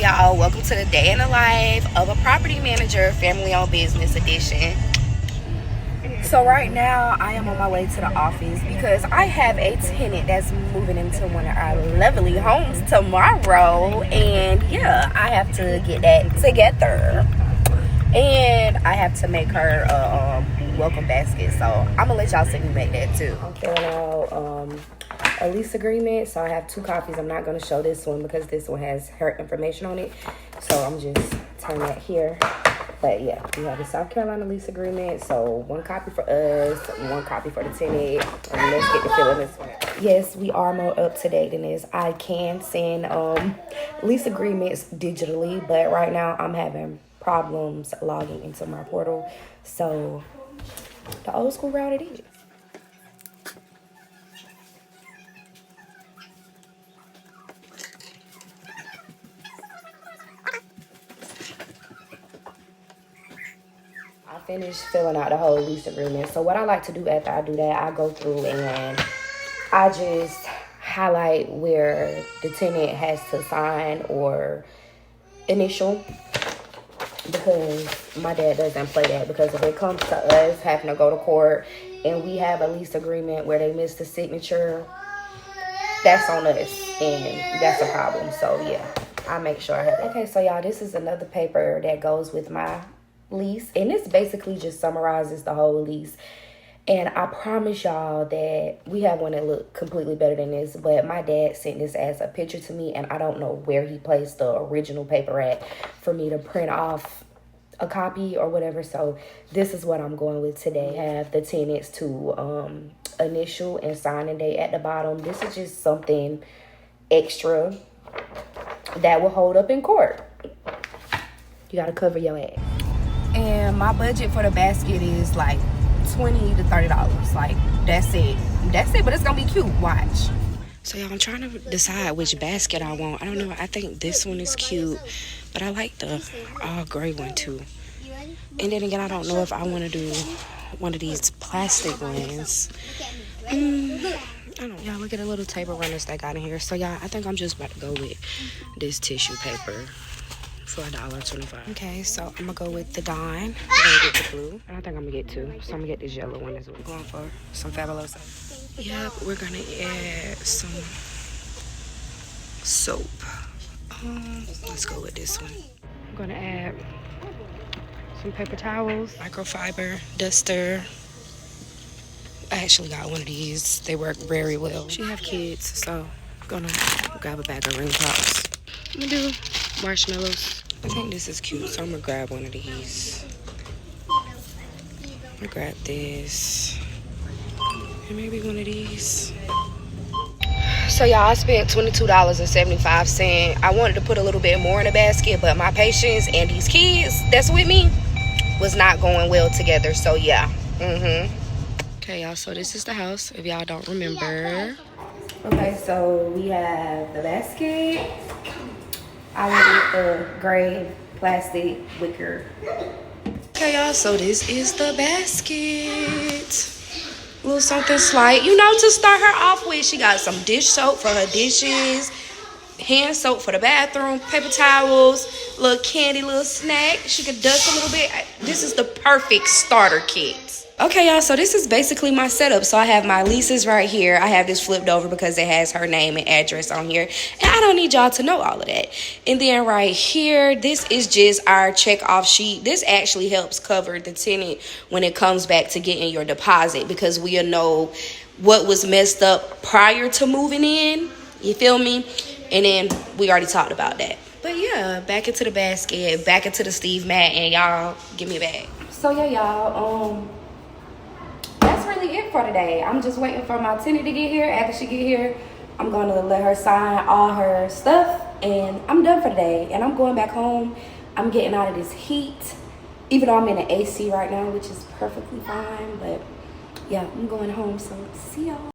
y'all, welcome to the day in the life of a property manager, family owned business edition. So right now I am on my way to the office because I have a tenant that's moving into one of our lovely homes tomorrow, and yeah, I have to get that together and I have to make her a welcome basket, so I'm gonna let y'all see me make that too. I'm filling out a lease agreement, so I have 2 copies. I'm not going to show this one because this one has her information on it, so I'm just turning that here. But yeah, we have the South Carolina lease agreement, so 1 copy for us, 1 copy for the tenant, and let's get the filling this one. Yes, we are more up to date than this. I can send lease agreements digitally, but right now I'm having problems logging into my portal, so the old school route it is. I finished filling out the whole lease agreement. So what I like to do after I do that, I go through and I just highlight where the tenant has to sign or initial, because my dad doesn't play that, because if it comes to us having to go to court and we have a lease agreement where they missed the signature, that's on us and that's a problem. So yeah, I make sure I have it. Okay, so y'all, this is another paper that goes with my lease, and this basically just summarizes the whole lease. And I promise y'all that we have one that look completely better than this, but my dad sent this as a picture to me, and I don't know where he placed the original paper at for me to print off a copy or whatever. So this is what I'm going with today. Have the tenants to initial and signing date at the bottom. This is just something extra that will hold up in court. You gotta cover your ass. And my budget for the basket is like $20 to $30. Like, that's it, but it's gonna be cute. Watch. So y'all, I'm trying to decide which basket I want. I don't know, I think this one is cute, but I like the all gray one too. And then again, I don't know if I want to do one of these plastic ones. I don't know. Y'all, look at the little table runners that got in here. So y'all, I think I'm just about to go with this tissue paper for $1.25. Okay, so I'm gonna go with the Dawn. I'm gonna get the blue. I think I'm gonna get 2. So I'm gonna get this yellow one as well. Going for some Fabuloso. Yep, we're gonna add some soap. Let's go with this one. I'm gonna add some paper towels, microfiber duster. I actually got one of these. They work very well. She have kids, so I'm gonna grab a bag of ring pops. I'm gonna do marshmallows. I think this is cute, so I'm gonna grab one of these. I'm gonna grab this and maybe one of these. So y'all, I spent $22.75. I wanted to put a little bit more in the basket, but my patience and these kids that's with me was not going well together. So yeah. Okay, y'all, so this is the house, if y'all don't remember. Okay, so we have the basket. I went with the gray plastic wicker. Okay, y'all, so this is the basket. A little something slight, you know, to start her off with. She got some dish soap for her dishes, hand soap for the bathroom, paper towels, little candy, little snack. She could dust a little bit. This is the perfect starter kit. Okay, y'all, so this is basically my setup. So I have my leases right here. I have this flipped over because it has her name and address on here, and I don't need y'all to know all of that. And then right here, this is just our check off sheet. This actually helps cover the tenant when it comes back to getting your deposit, because we'll know what was messed up prior to moving in. You feel me? And then we already talked about that. But yeah, back into the basket, back into the Steve mat, and y'all give me a bag. So yeah, y'all, that's really it for today. I'm just waiting for my tenant to get here. After she get here, I'm gonna let her sign all her stuff, and I'm done for today. And I'm going back home. I'm getting out of this heat, even though I'm in the AC right now, which is perfectly fine. But yeah, I'm going home, so see y'all.